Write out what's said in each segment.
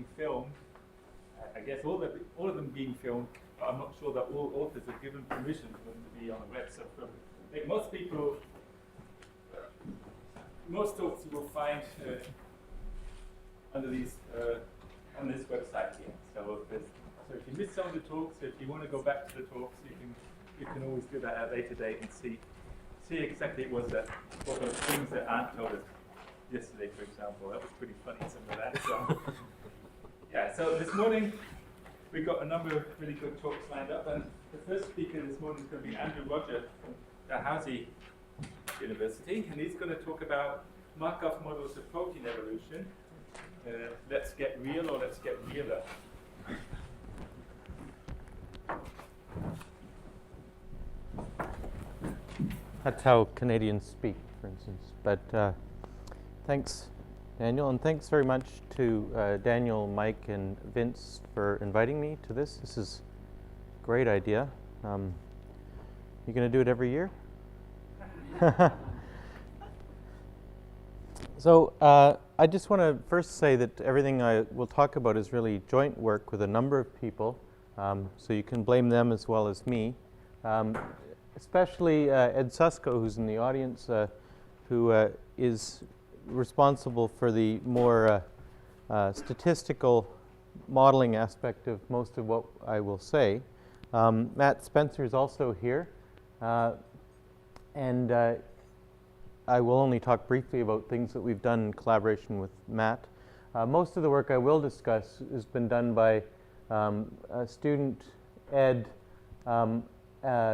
being filmed. I guess all of them being filmed, but I'm not sure that all authors are given permission for them to be on the web. So I think most people, most talks you will find under these on this website here. So if you miss some of the talks, if you want to go back to the talks, you can always do that at a later date and see exactly what those things that aren't told us yesterday, for example. That was pretty funny, some of that. So yeah, so this morning we've got a number of really good talks lined up, and the first speaker this morning is going to be Andrew Roger from Dalhousie University, and he's going to talk about Markov models of protein evolution. Let's get real, or let's get realer. That's how Canadians speak, for instance. But thanks, Daniel, and thanks very much to Daniel, Mike, and Vince for inviting me to this. This is a great idea. You going to do it every year? So I just want to first say that everything I will talk about is really joint work with a number of people, so you can blame them as well as me. Especially Ed Susko, who's in the audience, who is responsible for the more statistical modeling aspect of most of what I will say. Matt Spencer is also here, and I will only talk briefly about things that we've done in collaboration with Matt. Most of the work I will discuss has been done by a student, Ed,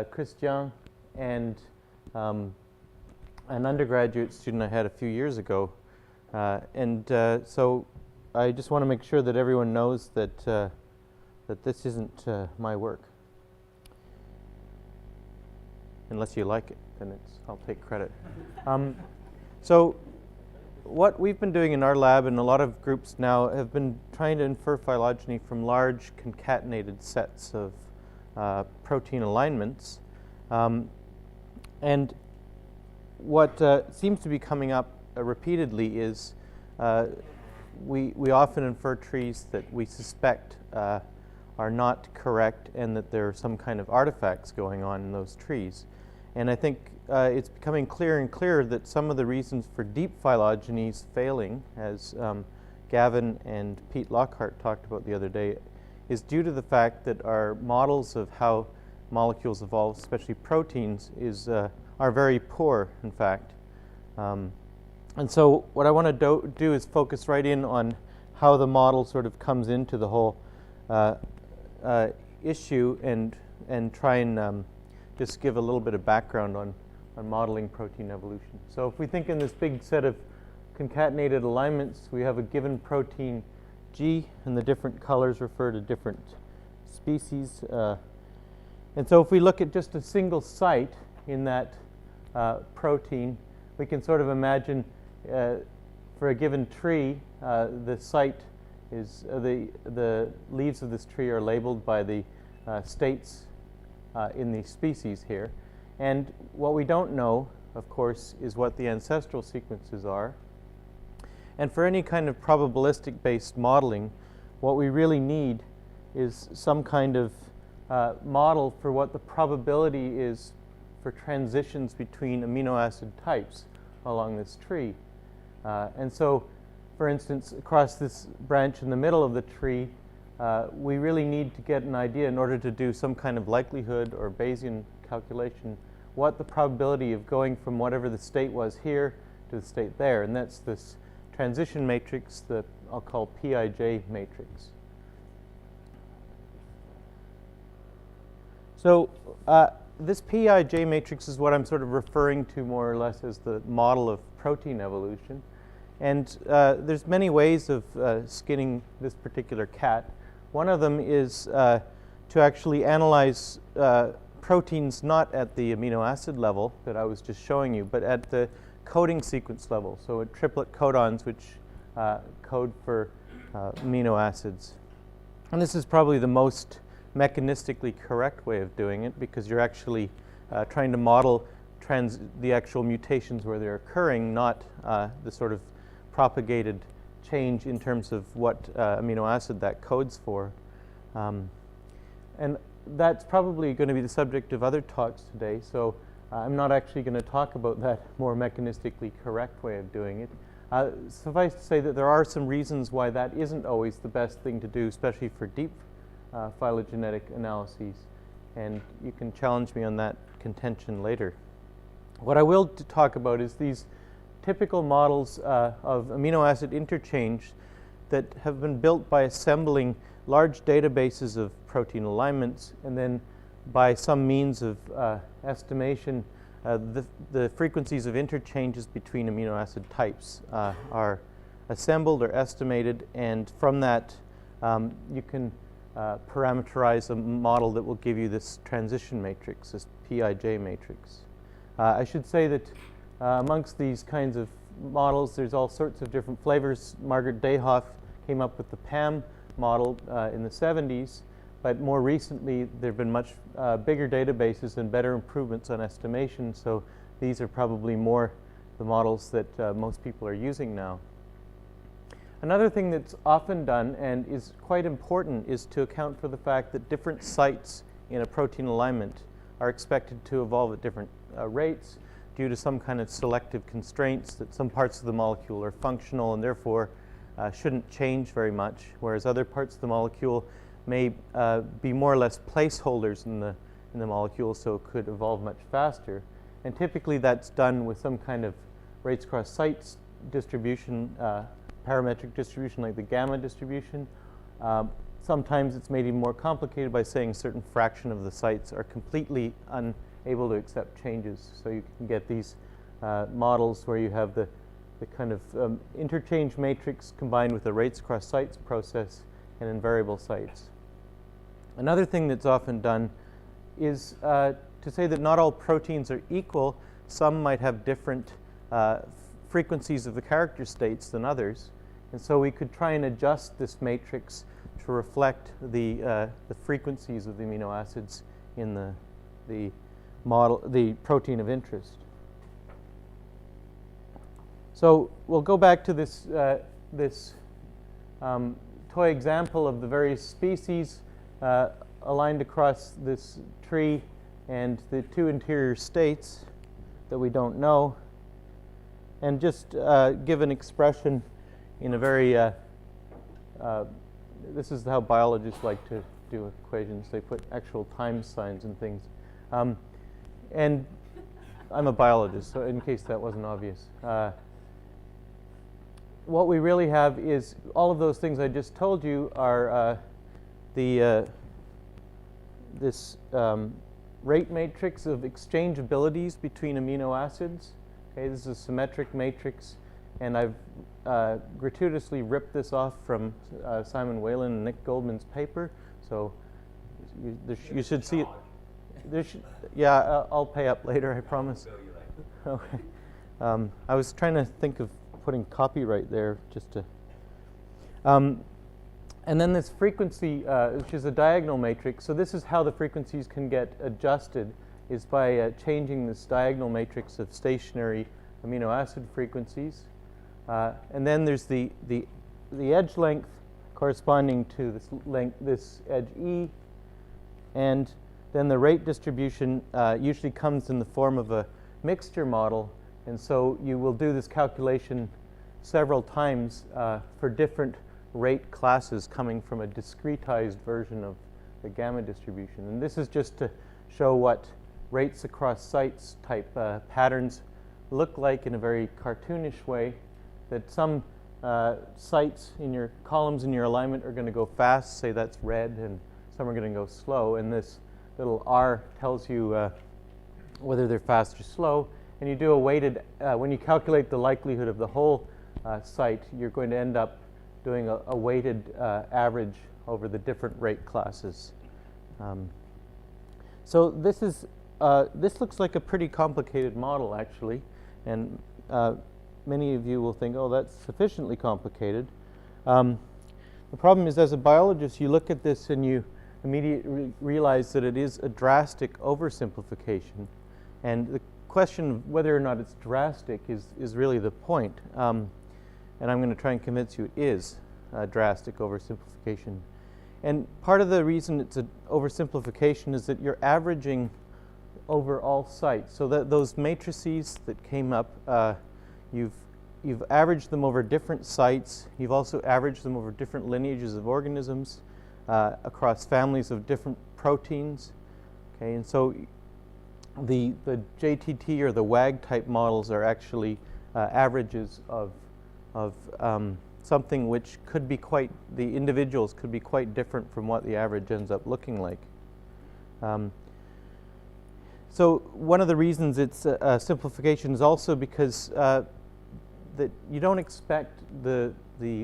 Christian, and an undergraduate student I had a few years ago. So I just want to make sure that everyone knows that, that this isn't my work. Unless you like it, then I'll take credit. So what we've been doing in our lab, and a lot of groups now, have been trying to infer phylogeny from large concatenated sets of protein alignments. And what seems to be coming up repeatedly is we often infer trees that we suspect are not correct, and that there are some kind of artifacts going on in those trees. And I think it's becoming clearer and clearer that some of the reasons for deep phylogenies failing, as Gavin and Pete Lockhart talked about the other day, is due to the fact that our models of how molecules evolve, especially proteins, are very poor, in fact. And so what I want to do is focus right in on how the model sort of comes into the whole issue, and try and just give a little bit of background on modeling protein evolution. So if we think in this big set of concatenated alignments, we have a given protein G, and the different colors refer to different species. And so if we look at just a single site in that protein, we can sort of imagine for a given tree, the site is the leaves of this tree are labeled by the states in the species here. And what we don't know, of course, is what the ancestral sequences are. And for any kind of probabilistic-based modeling, what we really need is some kind of model for what the probability is for transitions between amino acid types along this tree. And so, for instance, across this branch in the middle of the tree, we really need to get an idea, in order to do some kind of likelihood or Bayesian calculation, what the probability of going from whatever the state was here to the state there. And that's this transition matrix that I'll call Pij matrix. So this Pij matrix is what I'm sort of referring to more or less as the model of protein evolution. And there's many ways of skinning this particular cat. One of them is to actually analyze proteins not at the amino acid level that I was just showing you, but at the coding sequence level. So at triplet codons, which code for amino acids. And this is probably the most mechanistically correct way of doing it, because you're actually trying to model the actual mutations where they're occurring, not the sort of propagated change in terms of what amino acid that codes for. And that's probably going to be the subject of other talks today, so I'm not actually going to talk about that more mechanistically correct way of doing it. Suffice to say that there are some reasons why that isn't always the best thing to do, especially for deep phylogenetic analyses, and you can challenge me on that contention later. What I will talk about is these typical models of amino acid interchange that have been built by assembling large databases of protein alignments, and then by some means of estimation, the frequencies of interchanges between amino acid types are assembled or estimated, and from that you can parameterize a model that will give you this transition matrix, this PIJ matrix. I should say that amongst these kinds of models, there's all sorts of different flavors. Margaret Dayhoff came up with the PAM model in the 70s, but more recently there have been much bigger databases and better improvements on estimation, so these are probably more the models that most people are using now. Another thing that's often done and is quite important is to account for the fact that different sites in a protein alignment are expected to evolve at different rates due to some kind of selective constraints, that some parts of the molecule are functional and therefore shouldn't change very much, whereas other parts of the molecule may be more or less placeholders in the molecule, so it could evolve much faster. And typically that's done with some kind of rates across sites distribution, parametric distribution like the gamma distribution. Sometimes it's made even more complicated by saying a certain fraction of the sites are completely unable to accept changes. So you can get these models where you have the kind of interchange matrix combined with a rates across sites process and in variable sites. Another thing that's often done is to say that not all proteins are equal. Some might have different frequencies of the character states than others. And so we could try and adjust this matrix to reflect the frequencies of the amino acids in the model, the protein of interest. So we'll go back to this toy example of the various species aligned across this tree and the two interior states that we don't know, and just give an expression in a very, this is how biologists like to do equations. They put actual time signs and things. And I'm a biologist, so in case that wasn't obvious. What we really have is all of those things I just told you are this rate matrix of exchangeabilities between amino acids. Okay, this is a symmetric matrix, and I've gratuitously ripped this off from Simon Whalen and Nick Goldman's paper. So you should see it. Yeah, I'll pay up later, I promise. Okay. I was trying to think of putting copyright there just to. And then this frequency, which is a diagonal matrix. So this is how the frequencies can get adjusted, is by changing this diagonal matrix of stationary amino acid frequencies. And then there's the edge length corresponding to this edge E, and then the rate distribution usually comes in the form of a mixture model, and so you will do this calculation several times for different rate classes coming from a discretized version of the gamma distribution. And this is just to show what rates across sites type patterns look like in a very cartoonish way, that some sites in your columns in your alignment are going to go fast, say that's red, and some are going to go slow, and this little R tells you whether they're fast or slow. And you do a weighted, when you calculate the likelihood of the whole site, you're going to end up doing a weighted average over the different rate classes. So this looks like a pretty complicated model, actually, and many of you will think, oh, that's sufficiently complicated. The problem is, as a biologist, you look at this and you immediately realize that it is a drastic oversimplification. And the question of whether or not it's drastic is really the point. and I'm going to try and convince you it is a drastic oversimplification. And part of the reason it's an oversimplification is that you're averaging over all sites. So that those matrices that came up, you've averaged them over different sites. You've also averaged them over different lineages of organisms, across families of different proteins. Okay, and so the JTT or the WAG type models are actually averages of something which could be the individuals could be quite different from what the average ends up looking like. So one of the reasons it's a simplification is also because that you don't expect the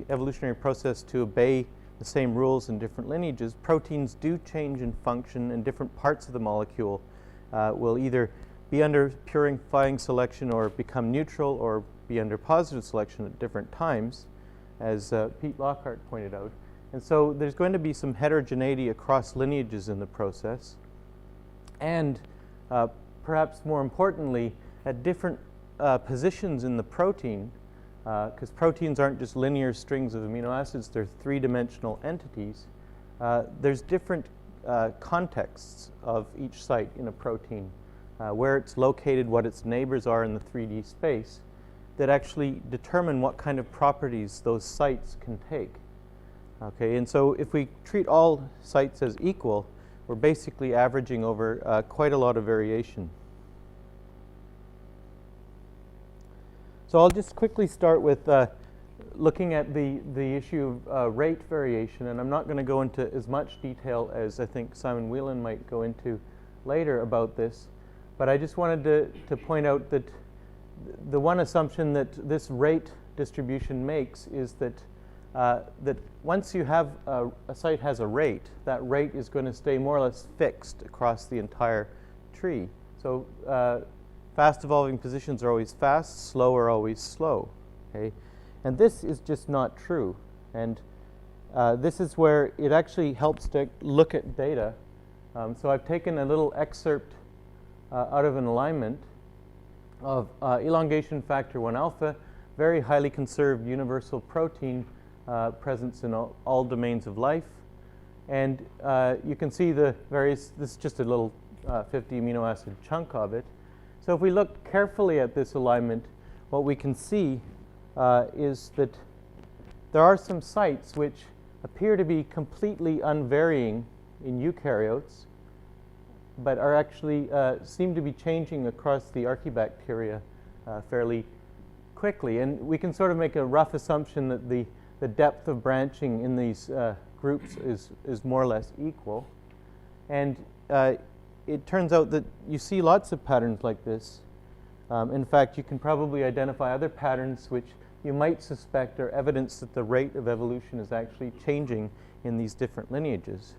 evolutionary process to obey the same rules in different lineages. Proteins do change in function, and different parts of the molecule will either be under purifying selection or become neutral or be under positive selection at different times, as Pete Lockhart pointed out. And so there's going to be some heterogeneity across lineages in the process. And perhaps more importantly, at different positions in the protein, because proteins aren't just linear strings of amino acids, they're three-dimensional entities. There's different contexts of each site in a protein, where it's located, what its neighbors are in the 3D space, that actually determine what kind of properties those sites can take. Okay, and so if we treat all sites as equal, we're basically averaging over quite a lot of variation. So I'll just quickly start with looking at the issue of rate variation, and I'm not going to go into as much detail as I think Simon Whelan might go into later about this, but I just wanted to point out that the one assumption that this rate distribution makes is that that once you have a site has a rate, that rate is going to stay more or less fixed across the entire tree. So fast evolving positions are always fast, slow are always slow. Okay? And this is just not true. And this is where it actually helps to look at data. So I've taken a little excerpt out of an alignment of elongation factor 1 alpha, very highly conserved universal protein presence in all domains of life. And you can see the various, this is just a little 50 amino acid chunk of it. So if we look carefully at this alignment, what we can see is that there are some sites which appear to be completely unvarying in eukaryotes, but are actually seem to be changing across the archaebacteria fairly quickly. And we can sort of make a rough assumption that the depth of branching in these groups is more or less equal. And it turns out that you see lots of patterns like this. In fact, you can probably identify other patterns which you might suspect are evidence that the rate of evolution is actually changing in these different lineages.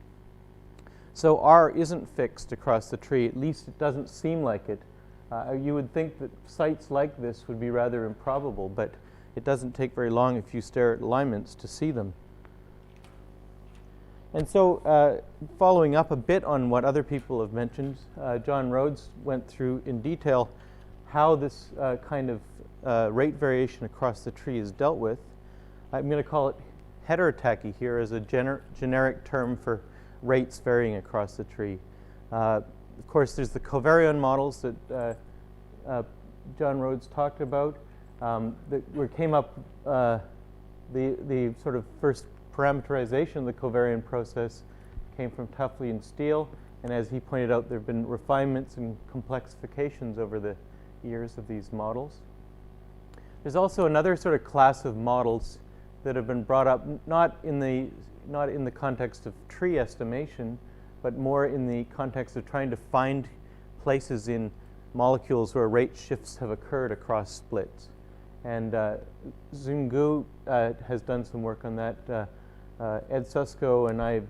So R isn't fixed across the tree, at least it doesn't seem like it. You would think that sites like this would be rather improbable, but it doesn't take very long if you stare at alignments to see them. And so following up a bit on what other people have mentioned, John Rhodes went through in detail how this kind of rate variation across the tree is dealt with. I'm going to call it heterotachy here as a generic term for rates varying across the tree. Of course, there's the covariant models that John Rhodes talked about. That came up, the sort of first parameterization of the covariant process came from Tuffley and Steele, and as he pointed out, there have been refinements and complexifications over the years of these models. There's also another sort of class of models that have been brought up, not in the context of tree estimation, but more in the context of trying to find places in molecules where rate shifts have occurred across splits. And Zungu has done some work on that. Ed Susko and I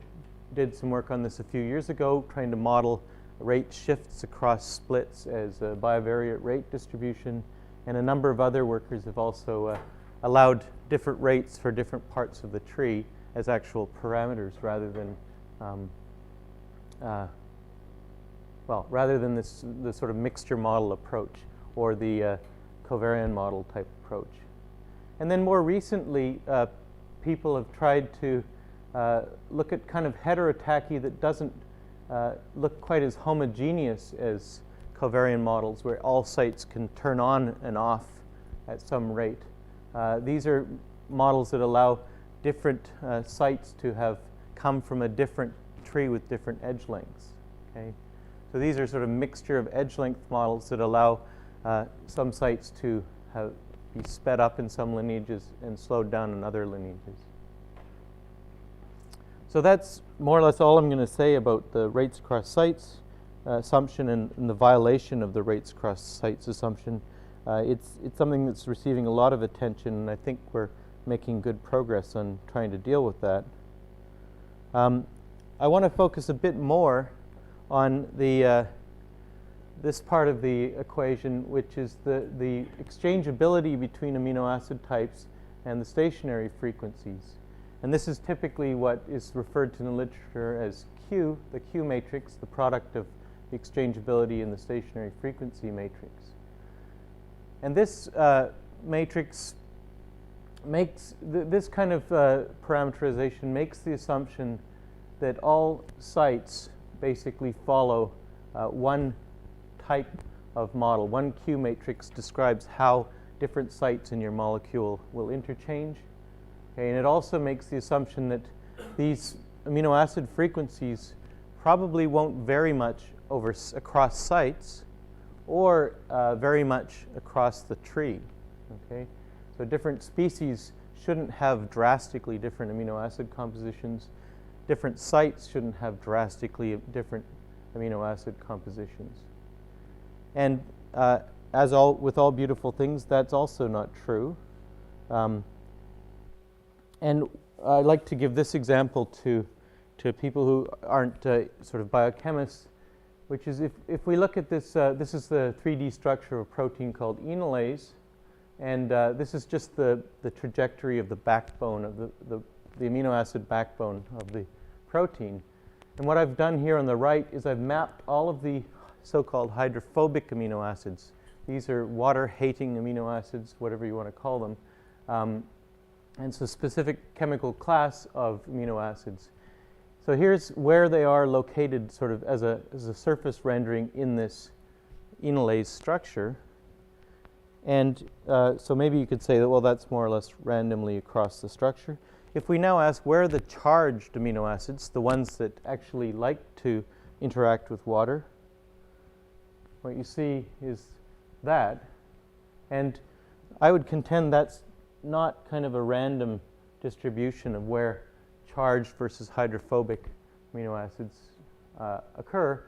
did some work on this a few years ago, trying to model rate shifts across splits as a bivariate rate distribution. And a number of other workers have also allowed different rates for different parts of the tree as actual parameters rather than the sort of mixture model approach or the covariant model type approach. And then more recently, people have tried to look at kind of heterotachy that doesn't look quite as homogeneous as covariant models, where all sites can turn on and off at some rate. These are models that allow different sites to have come from a different tree with different edge lengths. Okay? So these are sort of mixture of edge length models that allow some sites to be sped up in some lineages and slowed down in other lineages. So that's more or less all I'm going to say about the rates across sites assumption and the violation of the rates across sites assumption. It's something that's receiving a lot of attention, and I think we're making good progress on trying to deal with that. I want to focus a bit more on this part of the equation, which is the exchangeability between amino acid types and the stationary frequencies. And this is typically what is referred to in the literature as Q, the Q matrix, the product of the exchangeability in the stationary frequency matrix. And this matrix makes, this kind of parameterization makes the assumption that all sites basically follow one type of model. One Q matrix describes how different sites in your molecule will interchange. Okay, and it also makes the assumption that these amino acid frequencies probably won't vary much across sites or very much across the tree. Okay? So different species shouldn't have drastically different amino acid compositions. Different sites shouldn't have drastically different amino acid compositions. And with all beautiful things, that's also not true. And I'd like to give this example to people who aren't sort of biochemists, which is if we look at this, this is the 3D structure of a protein called enolase, and this is just the trajectory of the backbone of the amino acid backbone of the protein. And what I've done here on the right is I've mapped all of the so-called hydrophobic amino acids. These are water-hating amino acids, whatever you want to call them. And it's a specific chemical class of amino acids. So here's where they are located sort of as a surface rendering in this enolase structure. And so maybe you could say that, well, that's more or less randomly across the structure. If we now ask where are the charged amino acids, the ones that actually like to interact with water, what you see is that. And I would contend that's not kind of a random distribution of where charged versus hydrophobic amino acids occur.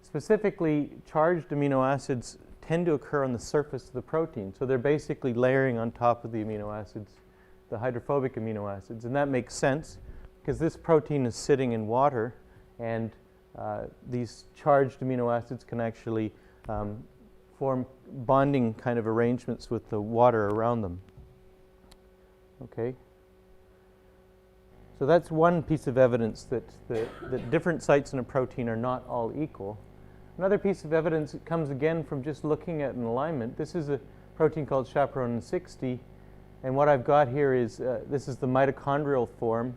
Specifically, charged amino acids tend to occur on the surface of the protein. So they're basically layering on top of the amino acids, the hydrophobic amino acids. And that makes sense because this protein is sitting in water, and these charged amino acids can actually form bonding kind of arrangements with the water around them. Okay? So that's one piece of evidence that different sites in a protein are not all equal. Another piece of evidence comes again from just looking at an alignment. This is a protein called chaperone 60, and what I've got here is this is the mitochondrial form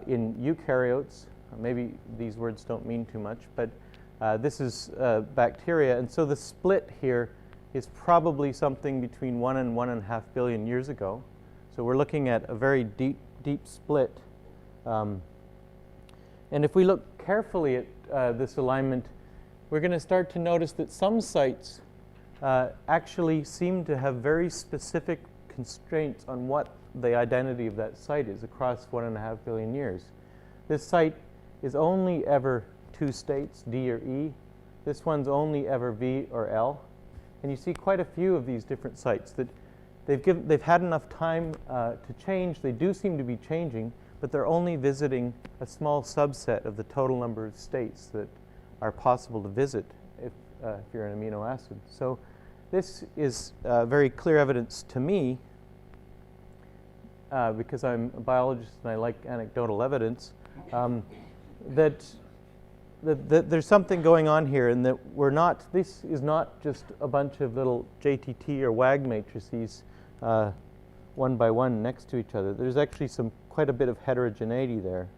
in eukaryotes. Maybe these words don't mean too much, but this is bacteria, and so the split here is probably something between 1 and 1.5 billion years ago. So we're looking at a very deep split. And if we look carefully at this alignment, we're going to start to notice that some sites actually seem to have very specific constraints on what the identity of that site is across 1.5 billion years. This site is only ever two states, D or E. This one's only ever V or L. And you see quite a few of these different sites that they've had enough time to change. They do seem to be changing, but they're only visiting a small subset of the total number of states that are possible to visit if you're an amino acid. So this is very clear evidence to me, because I'm a biologist and I like anecdotal evidence, that there's something going on here, and that this is not just a bunch of little JTT or WAG matrices. one by one next to each other. There's actually quite a bit of heterogeneity there.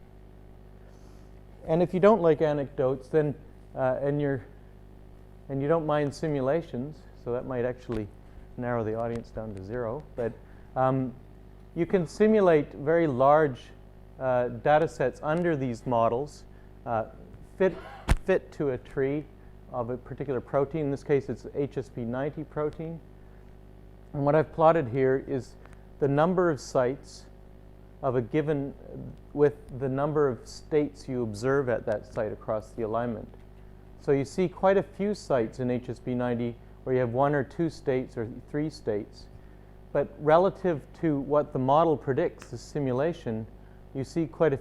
And if you don't like anecdotes, then and you don't mind simulations, so that might actually narrow the audience down to 0. But you can simulate very large data sets under these models, fit to a tree of a particular protein. In this case, it's HSP90 protein. And what I've plotted here is the number of sites of a given, with the number of states you observe at that site across the alignment. So you see quite a few sites in HSP90 where you have 1 or 2 states or 3 states. But relative to what the model predicts, the simulation, you see quite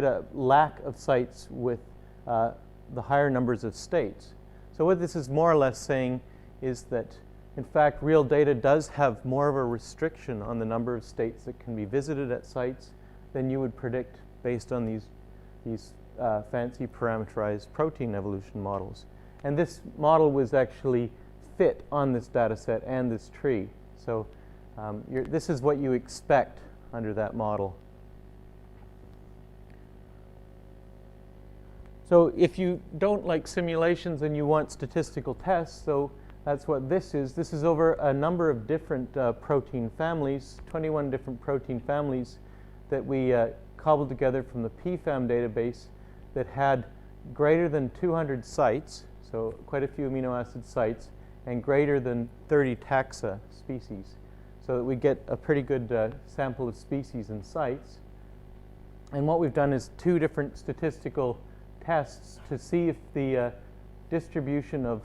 a lack of sites with the higher numbers of states. So what this is more or less saying is that, in fact, real data does have more of a restriction on the number of states that can be visited at sites than you would predict based on these fancy parameterized protein evolution models. And this model was actually fit on this data set and this tree. So this is what you expect under that model. So if you don't like simulations and you want statistical tests, so that's what this is. This is over a number of different protein families, 21 different protein families that we cobbled together from the PFAM database that had greater than 200 sites, so quite a few amino acid sites, and greater than 30 taxa species, so that we get a pretty good sample of species and sites. And what we've done is 2 different statistical tests to see if the distribution of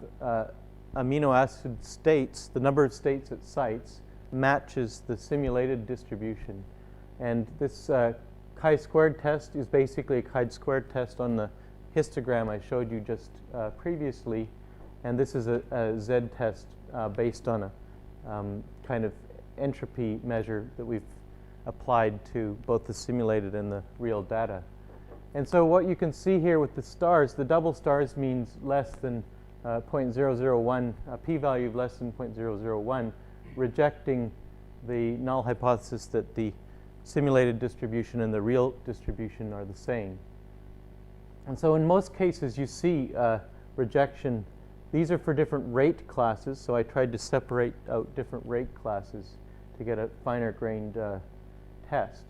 amino acid states, the number of states at sites, matches the simulated distribution. And this chi-squared test is basically a chi-squared test on the histogram I showed you just previously. And this is a Z test based on a kind of entropy measure that we've applied to both the simulated and the real data. And so what you can see here with the stars, the double stars means less than 0.001, a p-value of less than 0.001, rejecting the null hypothesis that the simulated distribution and the real distribution are the same. And so in most cases you see rejection. These are for different rate classes, so I tried to separate out different rate classes to get a finer grained test.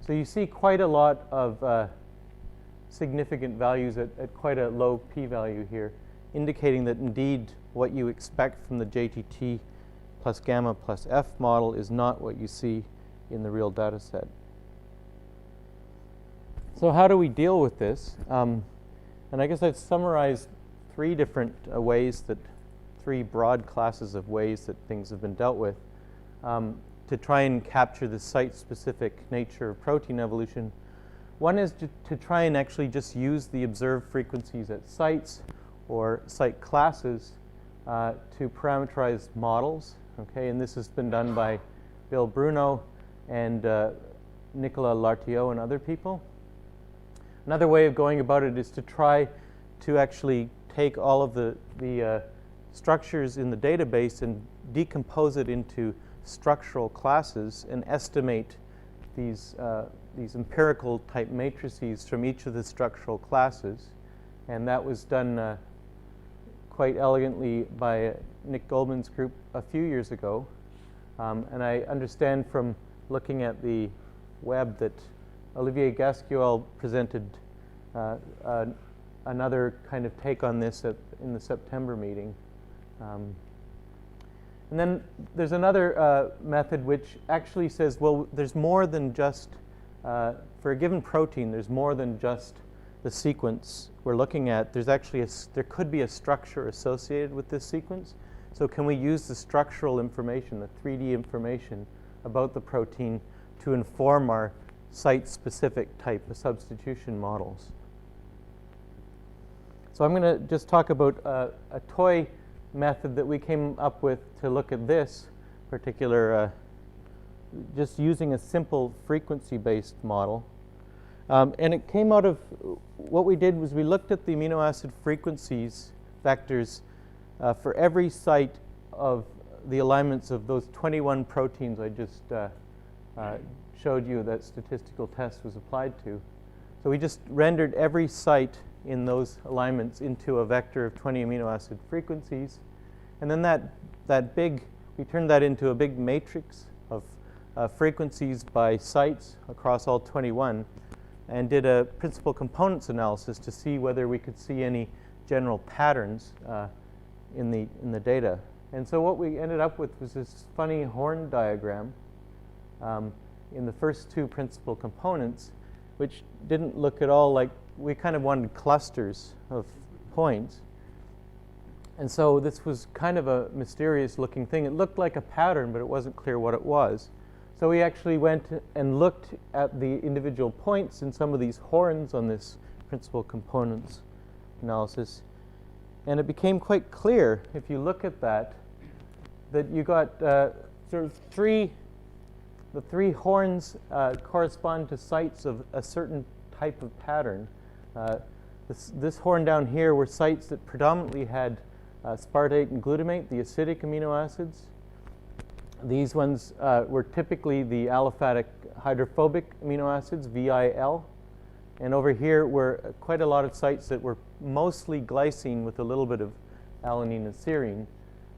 So you see quite a lot of significant values at quite a low p-value here, indicating that indeed what you expect from the JTT plus gamma plus F model is not what you see in the real data set. So how do we deal with this? And I guess I've summarized 3 different ways that, 3 broad classes of ways that things have been dealt with to try and capture the site-specific nature of protein evolution. One is to try and actually just use the observed frequencies at sites or site classes to parameterize models. Okay, and this has been done by Bill Bruno and Nicolas Lartiot and other people. Another way of going about it is to try to actually take all of the structures in the database and decompose it into structural classes and estimate these empirical type matrices from each of the structural classes. And that was done quite elegantly by Nick Goldman's group a few years ago. And I understand from looking at the web that Olivier Gasquel presented another kind of take on this in the September meeting. And then there's another method which actually says, well, there's more than just, for a given protein, there's more than just the sequence we're looking at. There's actually there could be a structure associated with this sequence. So can we use the structural information, the 3D information about the protein to inform our site-specific type of substitution models? So I'm going to just talk about a toy method that we came up with to look at this particular, just using a simple frequency-based model. And it came out of, what we did was we looked at the amino acid frequencies vectors for every site of the alignments of those 21 proteins I just showed you that statistical test was applied to. So we just rendered every site in those alignments into a vector of 20 amino acid frequencies. And then we turned that into a big matrix of frequencies by sites across all 21 and did a principal components analysis to see whether we could see any general patterns in the data. And so what we ended up with was this funny horn diagram in the first two principal components, which didn't look at all like, we kind of wanted clusters of points. And so this was kind of a mysterious looking thing. It looked like a pattern, but it wasn't clear what it was. So we actually went and looked at the individual points in some of these horns on this principal components analysis. And it became quite clear, if you look at that you got sort of the three horns correspond to sites of a certain type of pattern. This horn down here were sites that predominantly had aspartate and glutamate, the acidic amino acids. These ones were typically the aliphatic hydrophobic amino acids, VIL. And over here were quite a lot of sites that were mostly glycine with a little bit of alanine and serine.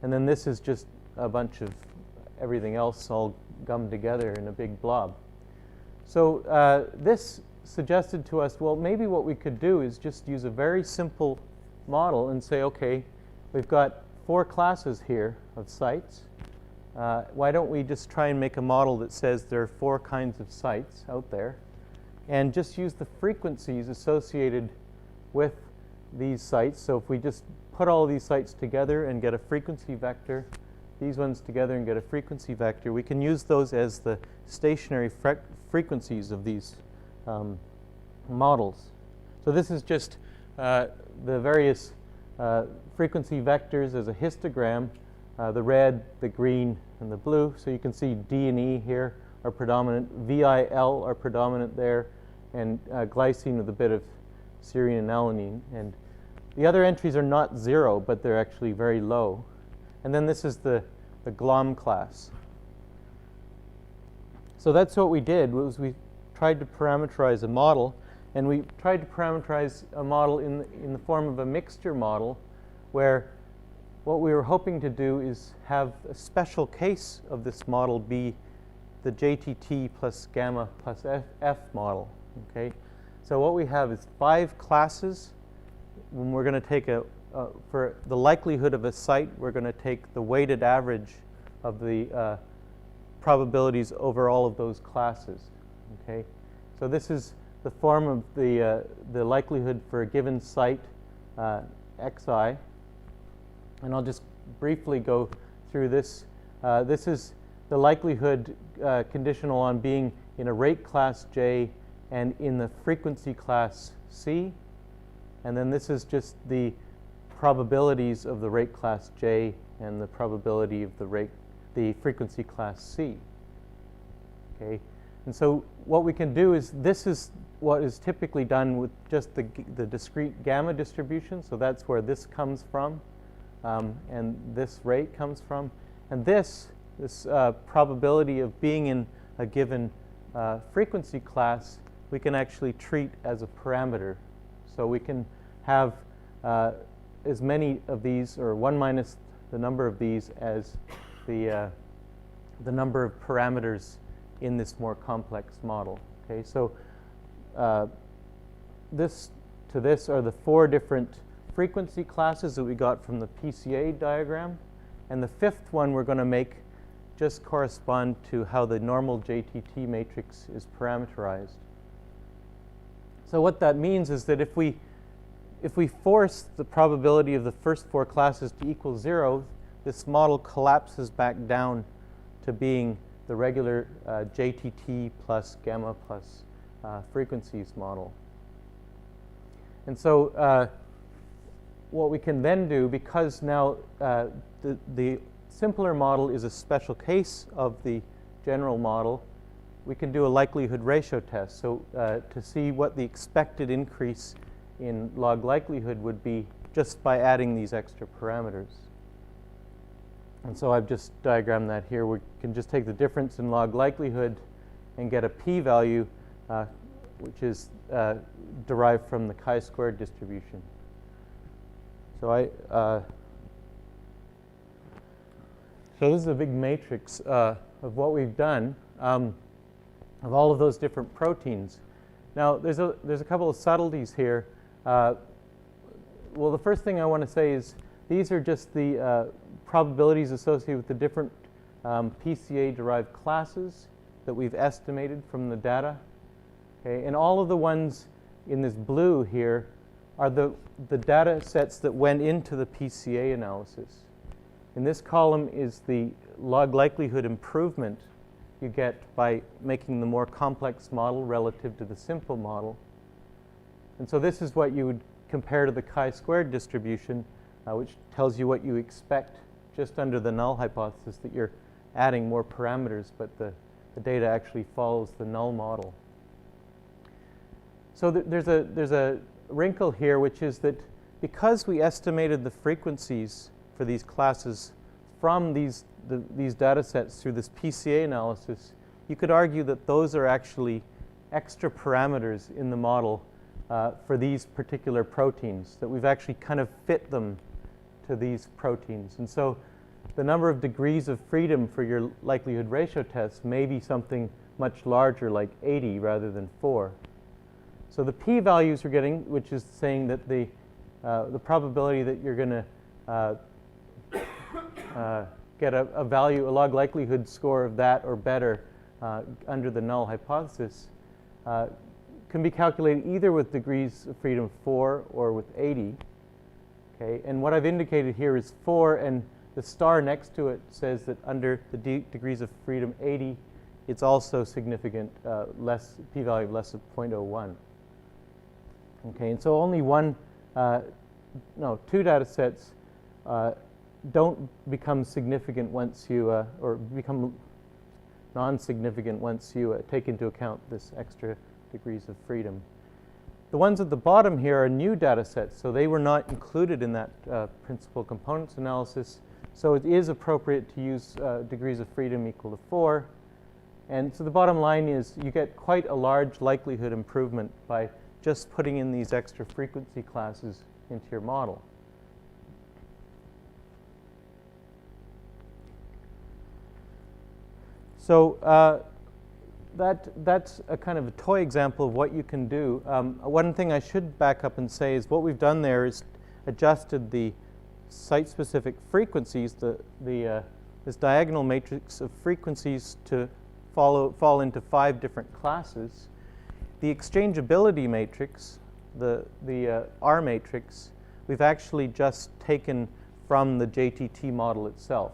And then this is just a bunch of everything else all gummed together in a big blob. So this suggested to us, well, maybe what we could do is just use a very simple model and say, okay, we've got 4 classes here of sites. Why don't we just try and make a model that says there are 4 kinds of sites out there, and just use the frequencies associated with these sites. So if we just put all these sites together and get a frequency vector, these ones together and get a frequency vector, we can use those as the stationary frequencies of these models. So this is just the various frequency vectors as a histogram, the red, the green, and the blue. So you can see D and E here are predominant, VIL are predominant there, and glycine with a bit of serine and alanine. And the other entries are not 0, but they're actually very low. And then this is the GLOM class. So that's what we did, was we tried to parameterize a model, and we tried to parameterize a model in the form of a mixture model, where what we were hoping to do is have a special case of this model be the JTT plus gamma plus F model. Okay, so what we have is 5 classes. When we're going to take for the likelihood of a site, we're going to take the weighted average of the probabilities over all of those classes. Okay, so this is the form of the likelihood for a given site, xi. And I'll just briefly go through this. This is the likelihood conditional on being in a rate class J and in the frequency class C. And then this is just the probabilities of the rate class J and the probability of the frequency class C. Okay, and so what we can do is, this is what is typically done with just the discrete gamma distribution. So that's where this comes from, and this rate comes from. And this probability of being in a given frequency class, we can actually treat as a parameter. So we can have as many of these, or 1 minus the number of these, as the number of parameters in this more complex model. Okay, so this to this are the 4 different frequency classes that we got from the PCA diagram, and the 5th one we're going to make just correspond to how the normal JTT matrix is parameterized. So what that means is that if we force the probability of the first 4 classes to equal 0, this model collapses back down to being the regular JTT plus gamma plus frequencies model. And so what we can then do, because now the simpler model is a special case of the general model, we can do a likelihood ratio test. So to see what the expected increase in log likelihood would be just by adding these extra parameters. And so I've just diagrammed that here. We can just take the difference in log likelihood and get a p-value, which is derived from the chi-squared distribution. So so this is a big matrix of what we've done of all of those different proteins. Now, there's a couple of subtleties here. Well, the first thing I want to say is these are just the probabilities associated with the different PCA-derived classes that we've estimated from the data. Okay, and all of the ones in this blue here are the data sets that went into the PCA analysis. In this column is the log likelihood improvement you get by making the more complex model relative to the simple model. And so this is what you would compare to the chi-squared distribution, which tells you what you expect just under the null hypothesis, that you're adding more parameters, but the data actually follows the null model. So there's a wrinkle here, which is that because we estimated the frequencies for these classes from these data sets through this PCA analysis, you could argue that those are actually extra parameters in the model for these particular proteins, that we've actually kind of fit them to these proteins. And so the number of degrees of freedom for your likelihood ratio test may be something much larger, like 80 rather than 4. So the p-values we're getting, which is saying that the probability that you're going to get a value, a log likelihood score of that or better under the null hypothesis, can be calculated either with degrees of freedom 4 or with 80. Okay, and what I've indicated here is 4, and the star next to it says that under the degrees of freedom 80, it's also significant, p-value of less than 0.01. Okay, and so only two data sets don't become significant once you, or become non-significant once you take into account this extra degrees of freedom. The ones at the bottom here are new data sets, so they were not included in that principal components analysis. So it is appropriate to use degrees of freedom equal to 4. And so the bottom line is you get quite a large likelihood improvement by just putting in these extra frequency classes into your model. So that's a kind of a toy example of what you can do. One thing I should back up and say is what we've done there is adjusted the site-specific frequencies, this diagonal matrix of frequencies to fall into 5 different classes. The exchangeability matrix, the R matrix, we've actually just taken from the JTT model itself.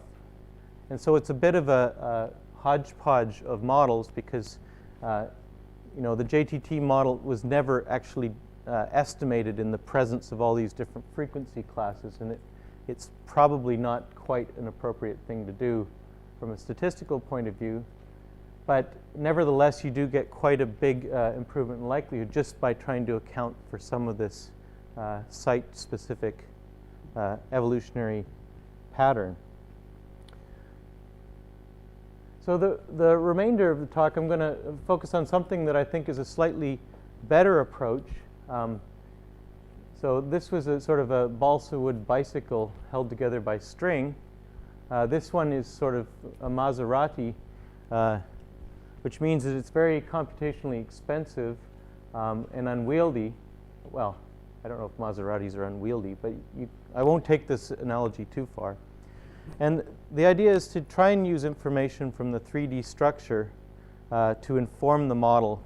And so it's a bit of a hodgepodge of models because the JTT model was never actually estimated in the presence of all these different frequency classes, and it's probably not quite an appropriate thing to do from a statistical point of view. But nevertheless, you do get quite a big improvement in likelihood just by trying to account for some of this site-specific evolutionary pattern. So the remainder of the talk, I'm going to focus on something that I think is a slightly better approach. So this was a sort of a balsa wood bicycle held together by string. This one is sort of a Maserati, which means that it's very computationally expensive and unwieldy. Well, I don't know if Maseratis are unwieldy, but I won't take this analogy too far. And the idea is to try and use information from the 3D structure to inform the model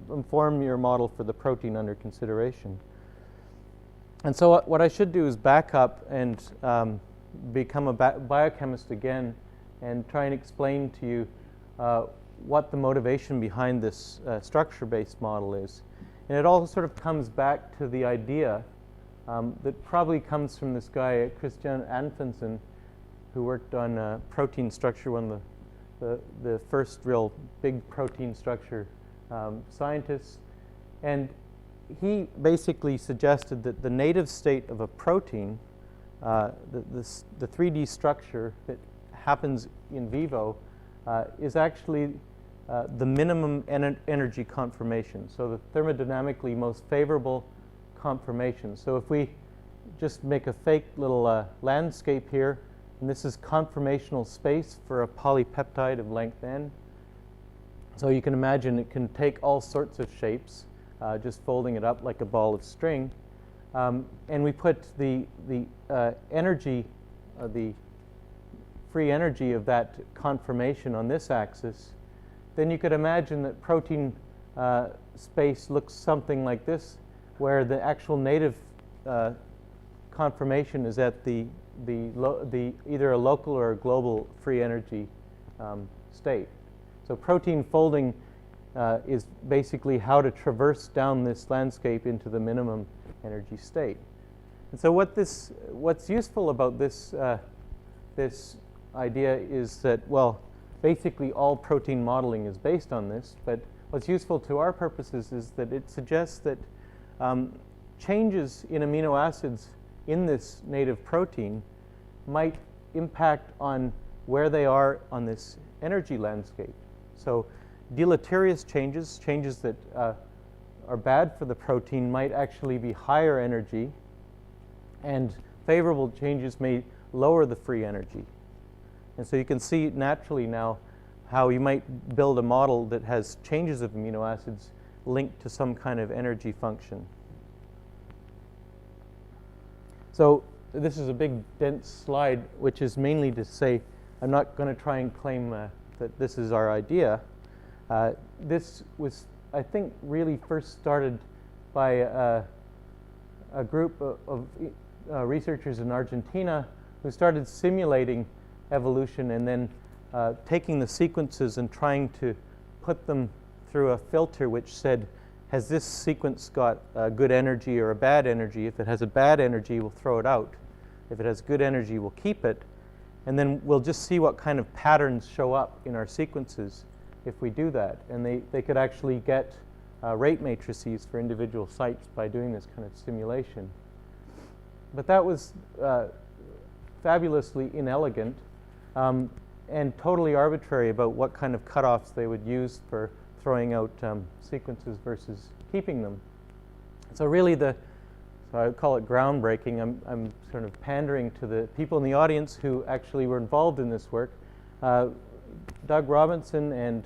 inform your model for the protein under consideration. And so what I should do is back up and become a biochemist again and try and explain to you what the motivation behind this structure-based model is. And it all sort of comes back to the idea that probably comes from this guy, Christian Anfinsen, who worked on protein structure, one of the first real big protein structure scientists. And he basically suggested that the native state of a protein the 3D structure that happens in vivo is actually the minimum energy conformation, so the thermodynamically most favorable conformation. So if we just make a fake little landscape here, and this is conformational space for a polypeptide of length n. So you can imagine it can take all sorts of shapes, just folding it up like a ball of string. And we put the energy, the free energy of that conformation on this axis, then you could imagine that protein space looks something like this, where the actual native conformation is at the either a local or a global free energy state. So protein folding is basically how to traverse down this landscape into the minimum energy state. And so what's useful about this this idea is that, well, basically all protein modeling is based on this, but what's useful to our purposes is that it suggests that changes in amino acids in this native protein might impact on where they are on this energy landscape. So deleterious changes that are bad for the protein, might actually be higher energy, and favorable changes may lower the free energy. And so you can see naturally now how you might build a model that has changes of amino acids linked to some kind of energy function. So this is a big, dense slide, which is mainly to say, I'm not going to try and claim that this is our idea. This was, I think, really first started by a group of researchers in Argentina who started simulating evolution and then taking the sequences and trying to put them through a filter which said, has this sequence got good energy or a bad energy? If it has a bad energy, we'll throw it out. If it has good energy, we'll keep it. And then we'll just see what kind of patterns show up in our sequences if we do that. And they could actually get rate matrices for individual sites by doing this kind of simulation. But that was fabulously inelegant and totally arbitrary about what kind of cutoffs they would use for throwing out sequences versus keeping them. So really so I call it groundbreaking. I'm sort of pandering to the people in the audience who actually were involved in this work. Doug Robinson and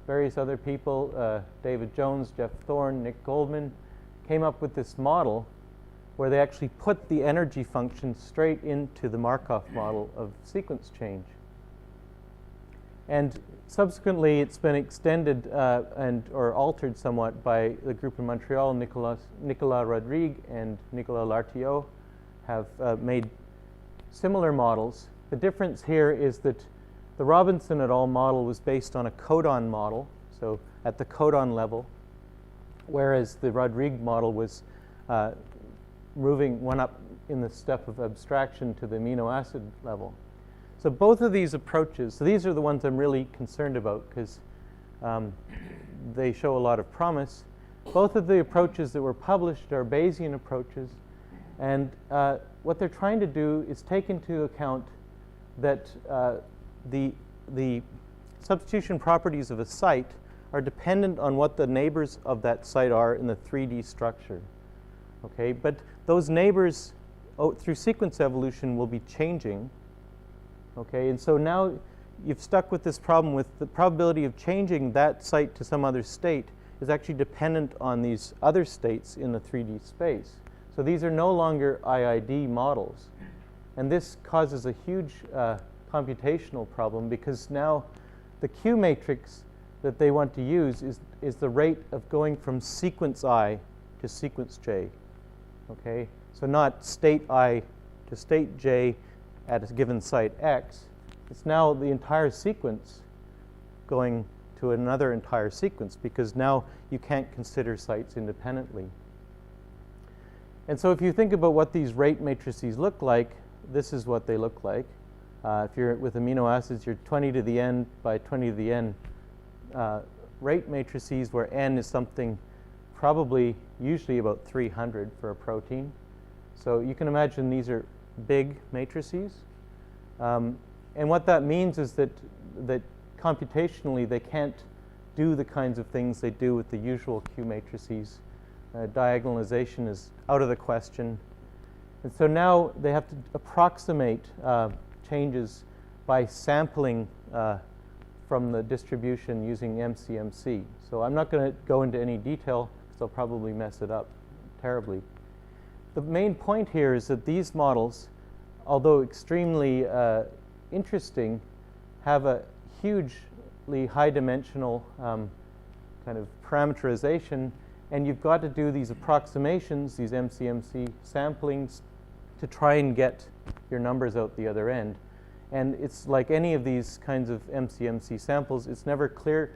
various other people, David Jones, Jeff Thorne, Nick Goldman, came up with this model where they actually put the energy function straight into the Markov model of sequence change. And subsequently, it's been extended or altered somewhat by the group in Montreal. Nicolas Rodrigue and Nicolas Lartiot have made similar models. The difference here is that the Robinson et al. Model was based on a codon model, so at the codon level, whereas the Rodrigue model was moving one up in the step of abstraction to the amino acid level. So both of these approaches, so these are the ones I'm really concerned about because they show a lot of promise. Both of the approaches that were published are Bayesian approaches, and what they're trying to do is take into account that the substitution properties of a site are dependent on what the neighbors of that site are in the 3D structure. Okay, but those neighbors through sequence evolution will be changing. Okay, and so now you've stuck with this problem with the probability of changing that site to some other state is actually dependent on these other states in the 3D space. So these are no longer IID models. And this causes a huge computational problem because now the Q matrix that they want to use is the rate of going from sequence I to sequence J. Okay, so not state I to state J at a given site X. It's now the entire sequence going to another entire sequence because now you can't consider sites independently. And so if you think about what these rate matrices look like, this is what they look like. If you're with amino acids, you're 20 to the n by 20 to the n rate matrices where n is something probably usually about 300 for a protein. So you can imagine these are big matrices. And what that means is that computationally they can't do the kinds of things they do with the usual Q matrices. Diagonalization is out of the question. And so now they have to approximate changes by sampling from the distribution using MCMC. So I'm not going to go into any detail because I'll probably mess it up terribly. The main point here is that these models, although extremely interesting, have a hugely high-dimensional kind of parameterization, and you've got to do these approximations, these MCMC samplings, to try and get your numbers out the other end. And it's like any of these kinds of MCMC samples, it's never clear,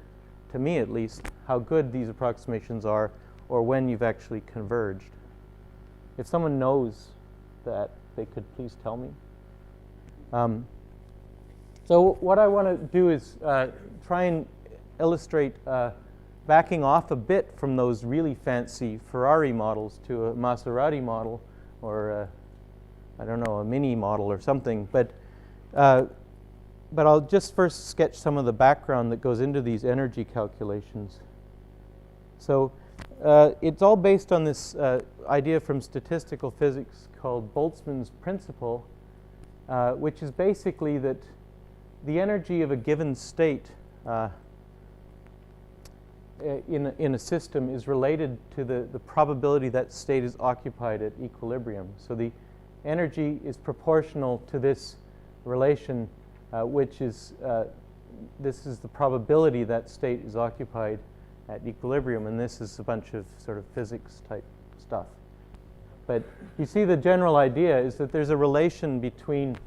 to me at least, how good these approximations are or when you've actually converged. If someone knows that, they could please tell me. So what I want to do is try and illustrate backing off a bit from those really fancy Ferrari models to a Maserati model or I don't know, a Mini model or something. But I'll just first sketch some of the background that goes into these energy calculations. So it's all based on this idea from statistical physics called Boltzmann's principle, which is basically that the energy of a given state in a system is related to the probability that state is occupied at equilibrium. So the energy is proportional to this relation, which is this is the probability that state is occupied at equilibrium, and this is a bunch of sort of physics type stuff. But you see, the general idea is that there's a relation between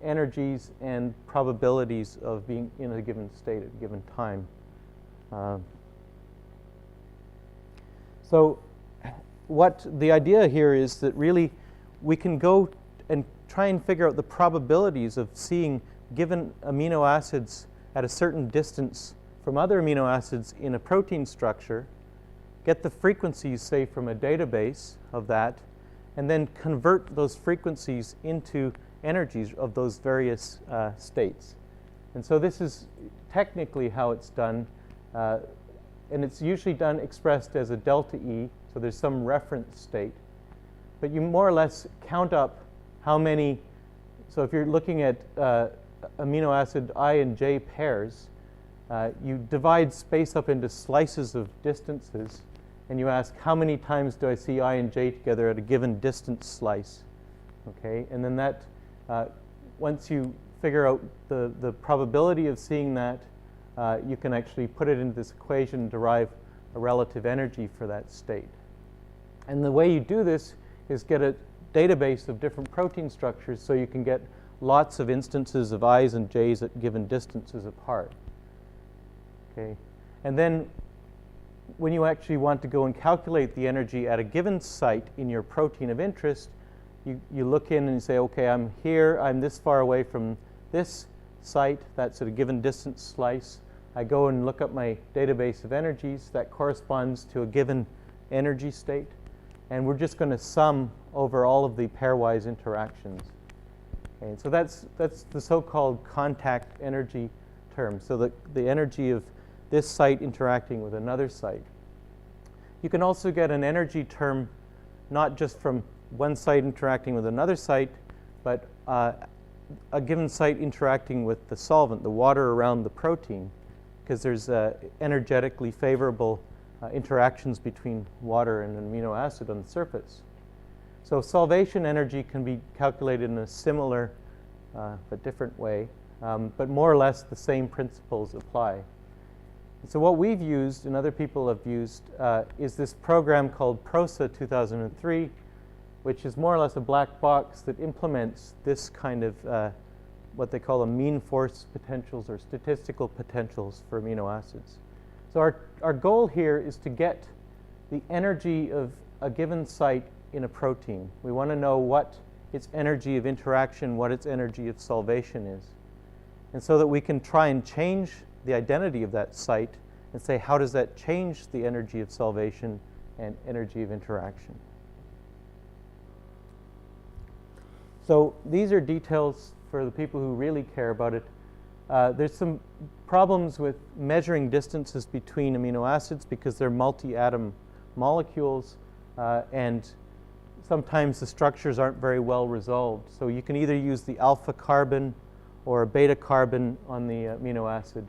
energies and probabilities of being in a given state at a given time. So what the idea here is that really we can go and try and figure out the probabilities of seeing given amino acids at a certain distance from other amino acids in a protein structure, get the frequencies, say, from a database of that, and then convert those frequencies into energies of those various states. And so this is technically how it's done, and it's usually done expressed as a delta E, so there's some reference state. But you more or less count up how many, so if you're looking at amino acid I and J pairs, you divide space up into slices of distances, and you ask, how many times do I see I and J together at a given distance slice? Okay, and then that, once you figure out the probability of seeing that, you can actually put it into this equation and derive a relative energy for that state. And the way you do this is get a database of different protein structures so you can get lots of instances of I's and J's at given distances apart. Okay, and then when you actually want to go and calculate the energy at a given site in your protein of interest, you look in and you say, okay, I'm here, I'm this far away from this site, that's at a given distance slice. I go and look up my database of energies that corresponds to a given energy state, and we're just going to sum over all of the pairwise interactions. Okay, so that's the so-called contact energy term, so the energy of this site interacting with another site. You can also get an energy term not just from one site interacting with another site, but a given site interacting with the solvent, the water around the protein, because there's energetically favorable interactions between water and an amino acid on the surface. So solvation energy can be calculated in a similar but different way, but more or less the same principles apply. So what we've used and other people have used is this program called PROSA 2003, which is more or less a black box that implements this kind of what they call a mean force potentials or statistical potentials for amino acids. So our goal here is to get the energy of a given site in a protein. We want to know what its energy of interaction, what its energy of solvation is. And so that we can try and change the identity of that site and say, how does that change the energy of solvation and energy of interaction? So these are details for the people who really care about it. There's some problems with measuring distances between amino acids because they're multi-atom molecules, and sometimes the structures aren't very well resolved. So you can either use the alpha carbon or a beta carbon on the amino acid.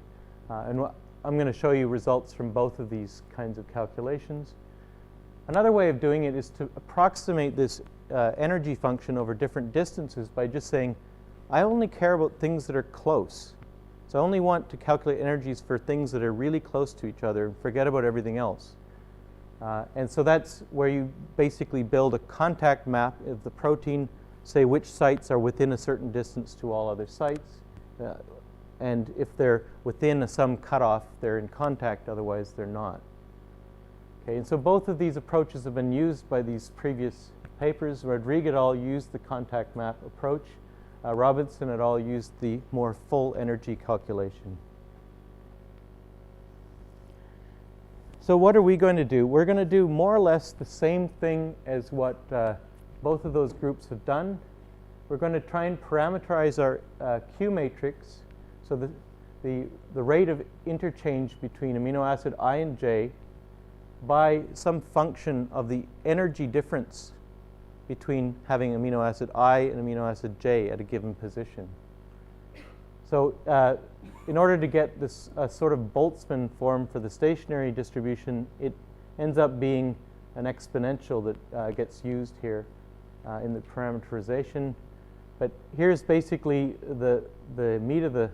And I'm going to show you results from both of these kinds of calculations. Another way of doing it is to approximate this energy function over different distances by just saying, I only care about things that are close. So I only want to calculate energies for things that are really close to each other and forget about everything else. And so that's where you basically build a contact map of the protein, say which sites are within a certain distance to all other sites. And if they're within some cutoff, they're in contact, otherwise they're not. Okay, and so both of these approaches have been used by these previous papers. Rodriguez et al. Used the contact map approach. Robinson et al. Used the more full energy calculation. So what are we going to do? We're going to do more or less the same thing as what both of those groups have done. We're going to try and parameterize our Q matrix, so the rate of interchange between amino acid I and J by some function of the energy difference between having amino acid I and amino acid J at a given position. So in order to get this sort of Boltzmann form for the stationary distribution, it ends up being an exponential that gets used here in the parameterization. But here's basically the meat of the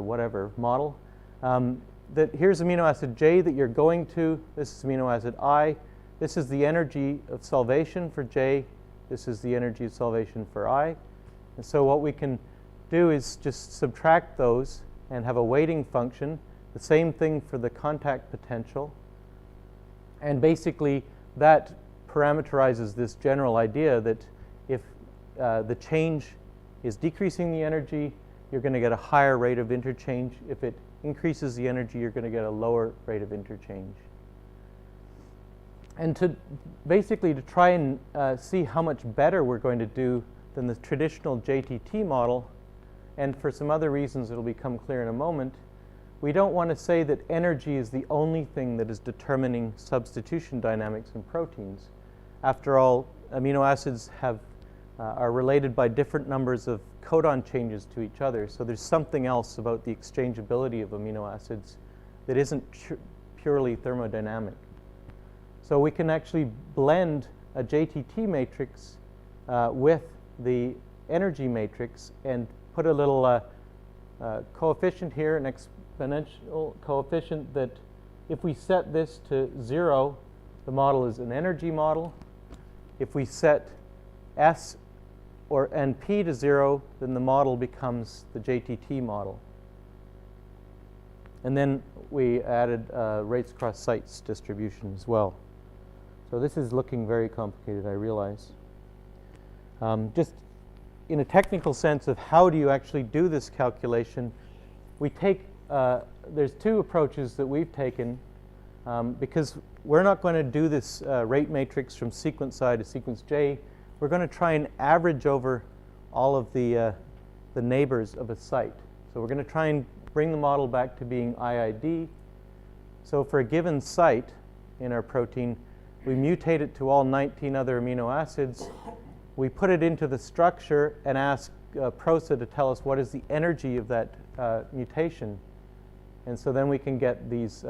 whatever model. That here's amino acid J that you're going to. This is amino acid I. This is the energy of solvation for J. This is the energy of solvation for I. And so what we can do is just subtract those and have a weighting function. The same thing for the contact potential. And basically that parameterizes this general idea that if the change is decreasing the energy, you're going to get a higher rate of interchange. If it increases the energy, you're going to get a lower rate of interchange. And to basically to try and see how much better we're going to do than the traditional JTT model, and for some other reasons it'll become clear in a moment, we don't want to say that energy is the only thing that is determining substitution dynamics in proteins. After all, amino acids are related by different numbers of codon changes to each other, so there's something else about the exchangeability of amino acids that isn't purely thermodynamic. So we can actually blend a JTT matrix with the energy matrix and put a little coefficient here, an exponential coefficient that if we set this to 0, the model is an energy model. If we set S and P to 0, then the model becomes the JTT model. And then we added rates across sites distribution as well. So this is looking very complicated, I realize. Just in a technical sense of how do you actually do this calculation, we take, there's two approaches that we've taken because we're not going to do this rate matrix from sequence I to sequence J. We're going to try and average over all of the neighbors of a site. So we're going to try and bring the model back to being IID. So for a given site in our protein, we mutate it to all 19 other amino acids. We put it into the structure and ask PROSA to tell us what is the energy of that mutation. And so then we can get these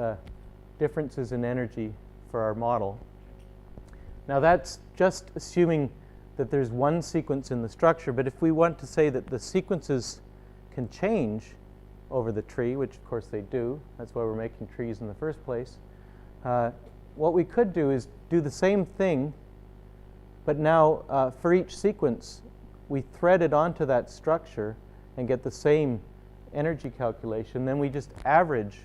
differences in energy for our model. Now that's just assuming that there's one sequence in the structure, but if we want to say that the sequences can change over the tree, which of course they do, that's why we're making trees in the first place, what we could do is do the same thing, but now for each sequence, we thread it onto that structure and get the same energy calculation. Then we just average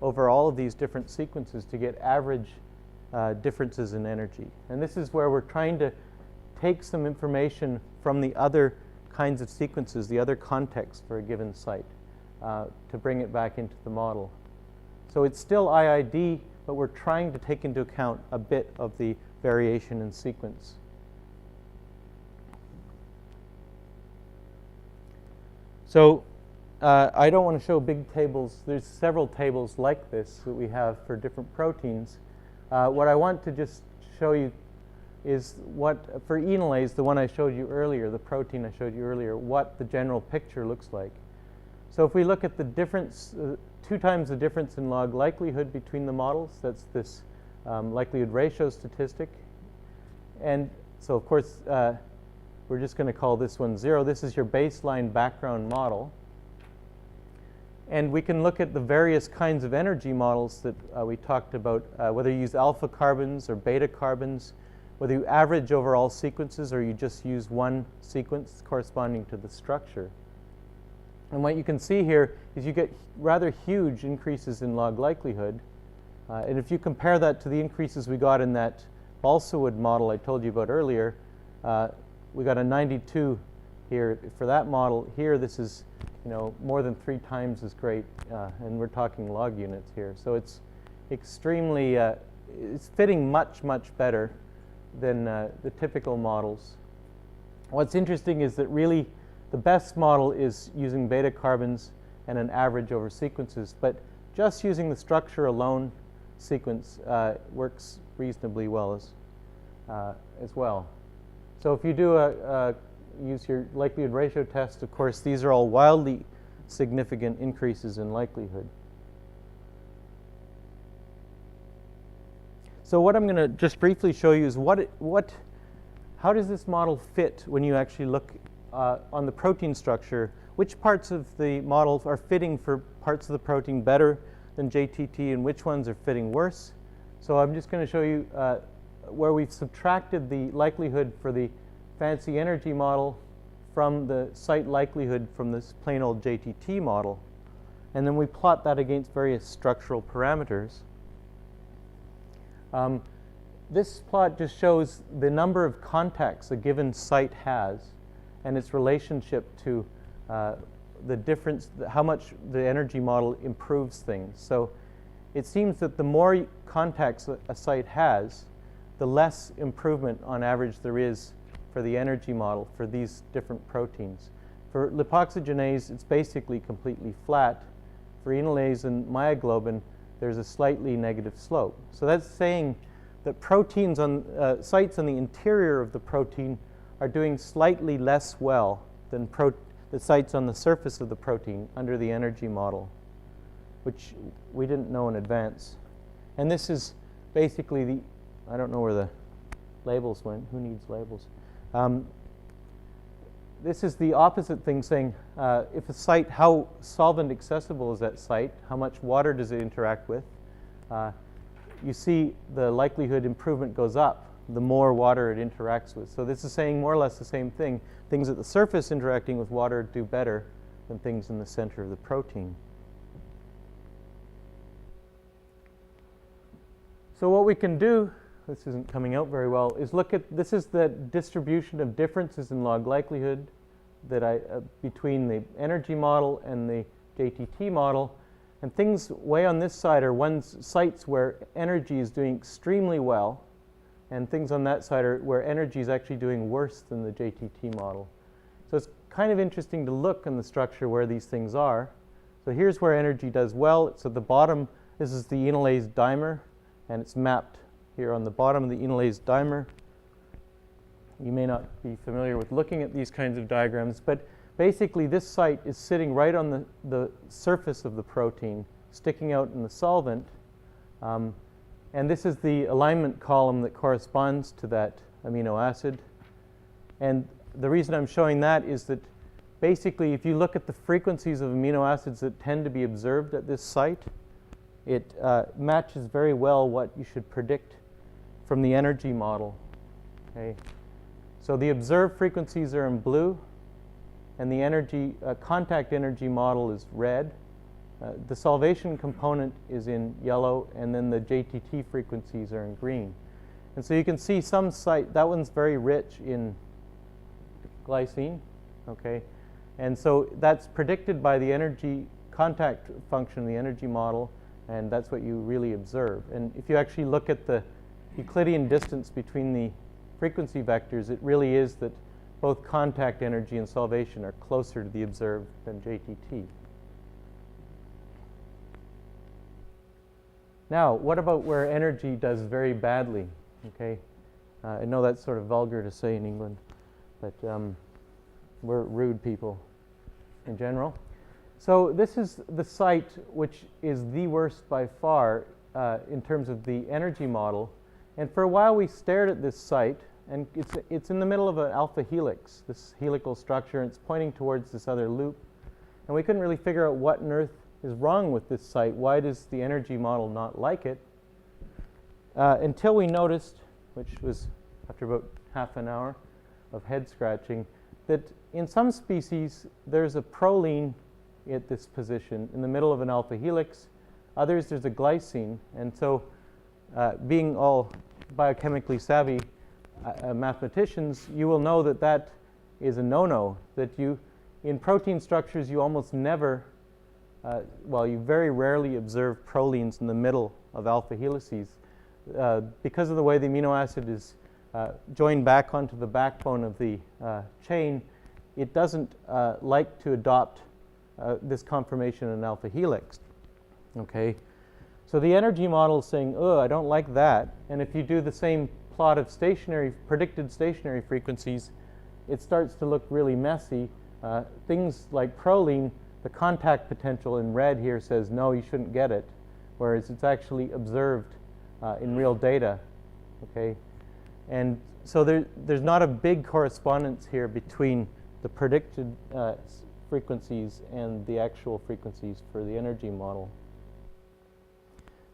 over all of these different sequences to get average differences in energy. And this is where we're trying to take some information from the other kinds of sequences, the other contexts for a given site, to bring it back into the model. So it's still IID, but we're trying to take into account a bit of the variation in sequence. So I don't want to show big tables. There's several tables like this that we have for different proteins. What I want to just show you is what, for enolase, the one I showed you earlier, the protein I showed you earlier, what the general picture looks like. So if we look at the difference, 2 times the difference in log likelihood between the models, that's this likelihood ratio statistic. And so, of course, we're just going to call this one 0. This is your baseline background model. And we can look at the various kinds of energy models that we talked about, whether you use alpha carbons or beta carbons, whether you average over all sequences or you just use one sequence corresponding to the structure. And what you can see here is you get rather huge increases in log likelihood. And if you compare that to the increases we got in that balsa wood model I told you about earlier, we got a 92 here for that model. Here, this is more than 3 times as great, and we're talking log units here. So it's extremely, it's fitting much, much better than the typical models. What's interesting is that really the best model is using beta carbons and an average over sequences, but just using the structure alone sequence works reasonably well as well. So if you do use your likelihood ratio test, of course, these are all wildly significant increases in likelihood. So what I'm going to just briefly show you is how does this model fit when you actually look on the protein structure? Which parts of the model are fitting for parts of the protein better than JTT, and which ones are fitting worse? So I'm just going to show you where we've subtracted the likelihood for the fancy energy model from the site likelihood from this plain old JTT model. And then we plot that against various structural parameters. This plot just shows the number of contacts a given site has and its relationship to the difference, how much the energy model improves things. So it seems that the more contacts a site has, the less improvement on average there is for the energy model for these different proteins. For lipoxygenase, it's basically completely flat. For enolase and myoglobin, there's a slightly negative slope. So that's saying that proteins on sites on the interior of the protein are doing slightly less well than the sites on the surface of the protein under the energy model, which we didn't know in advance. And this is basically I don't know where the labels went. Who needs labels? This is the opposite thing, saying if a site, how solvent accessible is that site? How much water does it interact with? You see the likelihood improvement goes up the more water it interacts with. So this is saying more or less the same thing. Things at the surface interacting with water do better than things in the center of the protein. So what we can do, this isn't coming out very well, is look at, this is the distribution of differences in log likelihood that between the energy model and the JTT model. And things way on this side are sites where energy is doing extremely well, and things on that side are where energy is actually doing worse than the JTT model. So it's kind of interesting to look in the structure where these things are. So here's where energy does well. It's at the bottom. This is the enolase dimer, and it's mapped here on the bottom of the enolase dimer. You may not be familiar with looking at these kinds of diagrams, but basically this site is sitting right on the surface of the protein, sticking out in the solvent. And this is the alignment column that corresponds to that amino acid. And the reason I'm showing that is that basically if you look at the frequencies of amino acids that tend to be observed at this site, it matches very well what you should predict from the energy model. Okay. So the observed frequencies are in blue, and the energy contact energy model is red. The solvation component is in yellow, and then the JTT frequencies are in green. And so you can see some site, that one's very rich in glycine, okay? And so that's predicted by the energy contact function, the energy model, and that's what you really observe. And if you actually look at the Euclidean distance between the frequency vectors, it really is that both contact energy and solvation are closer to the observed than JTT. Now, what about where energy does very badly? Okay, I know that's sort of vulgar to say in England, but we're rude people in general. So this is the site which is the worst by far in terms of the energy model. And for a while we stared at this site, and it's in the middle of an alpha helix, this helical structure, and it's pointing towards this other loop. And we couldn't really figure out what on earth is wrong with this site. Why does the energy model not like it? Until we noticed, which was after about half an hour of head scratching, that in some species there's a proline at this position in the middle of an alpha helix. Others there's a glycine. And so being all biochemically savvy mathematicians, you will know that that is a no-no, that in protein structures you almost never you very rarely observe prolines in the middle of alpha helices. Because of the way the amino acid is joined back onto the backbone of the chain, it doesn't like to adopt this conformation in an alpha helix. Okay, so the energy model is saying, oh, I don't like that. And if you do the same plot of predicted stationary frequencies, it starts to look really messy. Things like proline, the contact potential in red here says, no, you shouldn't get it, whereas it's actually observed in real data. Okay, and so there's not a big correspondence here between the predicted frequencies and the actual frequencies for the energy model.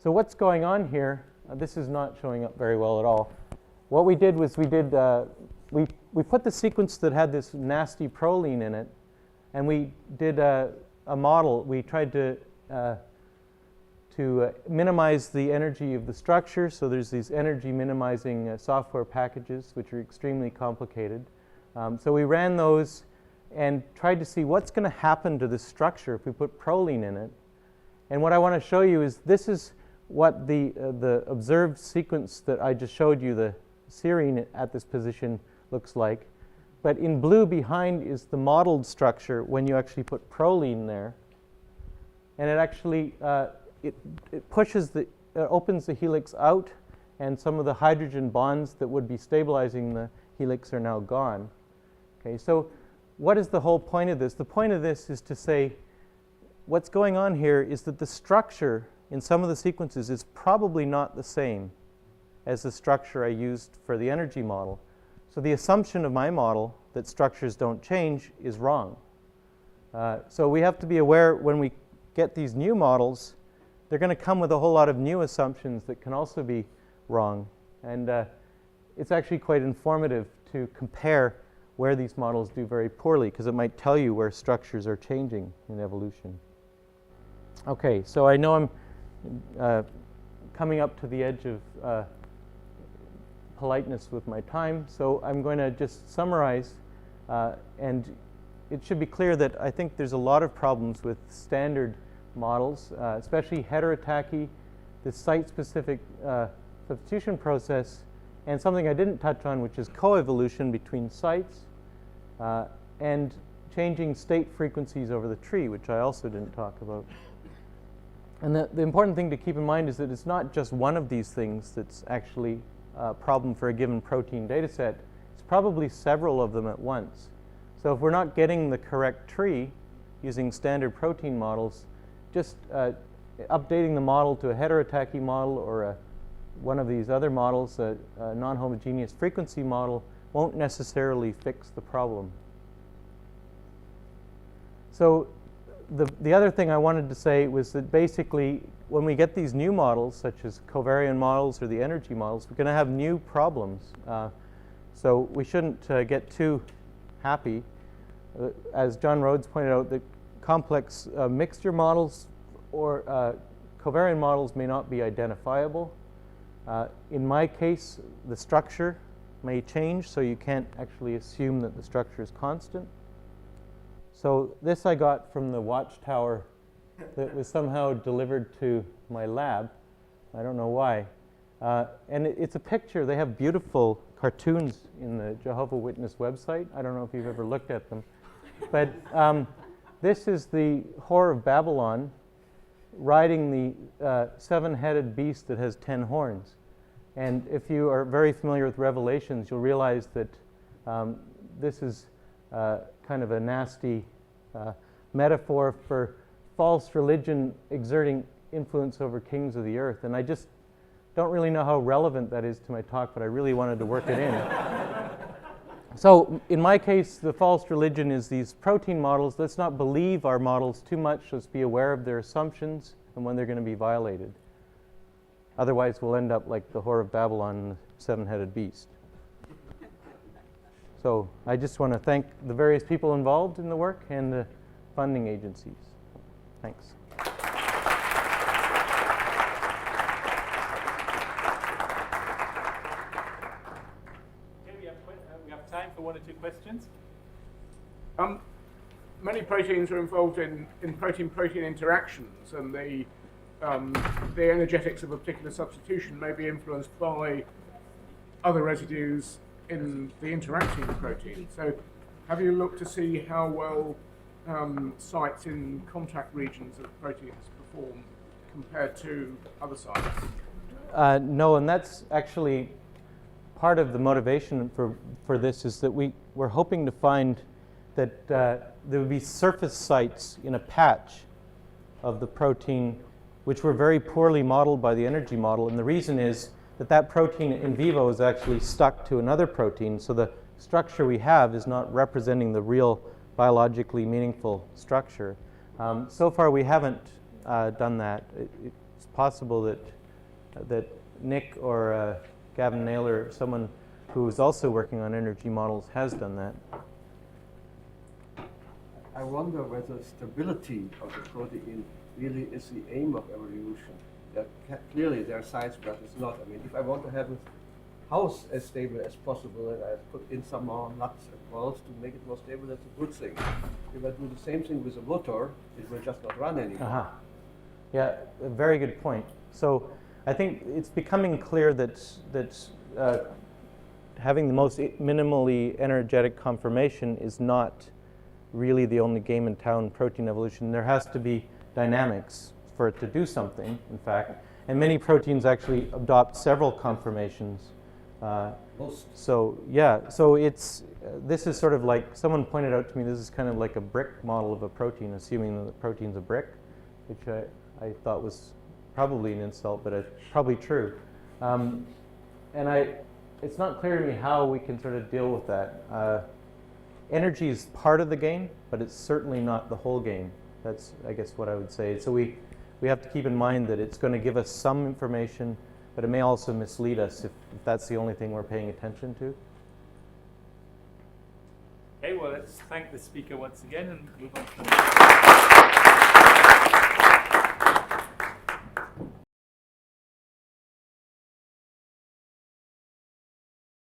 So what's going on here? This is not showing up very well at all. What we did was we put the sequence that had this nasty proline in it, and we did a model. We tried to minimize the energy of the structure. So there's these energy minimizing software packages, which are extremely complicated. So we ran those and tried to see what's going to happen to this structure if we put proline in it. And what I want to show you is this is what the observed sequence that I just showed you, the serine at this position, looks like. But in blue behind is the modeled structure when you actually put proline there. And it actually it pushes opens the helix out, and some of the hydrogen bonds that would be stabilizing the helix are now gone. Okay, so what is the whole point of this? The point of this is to say what's going on here is that the structure in some of the sequences is probably not the same as the structure I used for the energy model. So the assumption of my model that structures don't change is wrong. So we have to be aware when we get these new models, they're going to come with a whole lot of new assumptions that can also be wrong. And it's actually quite informative to compare where these models do very poorly, because it might tell you where structures are changing in evolution. Okay, so I know I'm coming up to the edge of politeness with my time, so I'm going to just summarize, and it should be clear that I think there's a lot of problems with standard models, especially heterotachy, the site-specific substitution process, and something I didn't touch on, which is coevolution between sites, and changing state frequencies over the tree, which I also didn't talk about. And the important thing to keep in mind is that it's not just one of these things that's actually a problem for a given protein data set. It's probably several of them at once. So if we're not getting the correct tree using standard protein models, just updating the model to a heterotachy model or one of these other models, a non-homogeneous frequency model, won't necessarily fix the problem. So the other thing I wanted to say was that basically when we get these new models, such as covariant models or the energy models, we're going to have new problems. So we shouldn't get too happy. As John Rhodes pointed out, the complex mixture models or covariant models may not be identifiable. In my case, the structure may change, so you can't actually assume that the structure is constant. So this I got from the watchtower that was somehow delivered to my lab. I don't know why. And it's a picture. They have beautiful cartoons in the Jehovah's Witness website. I don't know if you've ever looked at them. But this is the Whore of Babylon riding the seven-headed beast that has 10 horns. And if you are very familiar with Revelations, you'll realize that this is kind of a nasty metaphor for false religion exerting influence over kings of the earth. And I just don't really know how relevant that is to my talk, but I really wanted to work it in. So in my case, the false religion is these protein models. Let's not believe our models too much. Let's be aware of their assumptions and when they're going to be violated. Otherwise, we'll end up like the Whore of Babylon and the seven-headed beast. So I just want to thank the various people involved in the work and the funding agencies. Thanks. We have time for one or two questions. Many proteins are involved in protein-protein interactions, and the energetics of a particular substitution may be influenced by other residues in the interacting protein. So have you looked to see how well sites in contact regions of proteins perform compared to other sites? No, and that's actually part of the motivation for this is that we're hoping to find that there would be surface sites in a patch of the protein which were very poorly modeled by the energy model. And the reason is that protein in vivo is actually stuck to another protein, so the structure we have is not representing the real biologically meaningful structure. So far we haven't done that. It's possible that Nick or Gavin Naylor, someone who is also working on energy models, has done that. I wonder whether stability of the protein really is the aim of evolution. That clearly there are sites where it's not. I mean, if I want to have a house as stable as possible and I put in some more nuts and bolts to make it more stable, that's a good thing. If I do the same thing with a motor, it will just not run anymore. Yeah, a very good point. So I think it's becoming clear that having the most minimally energetic conformation is not really the only game in town in protein evolution. There has to be dynamics for it to do something, in fact. And many proteins actually adopt several conformations. So yeah, so this is sort of like, someone pointed out to me, this is kind of like a brick model of a protein, assuming that the protein's a brick, which I thought was probably an insult, but it's probably true. And it's not clear to me how we can sort of deal with that. Energy is part of the game, but it's certainly not the whole game. That's, I guess, what I would say. So we have to keep in mind that it's going to give us some information, but it may also mislead us if that's the only thing we're paying attention to. Okay, well, let's thank the speaker once again and move on to the next.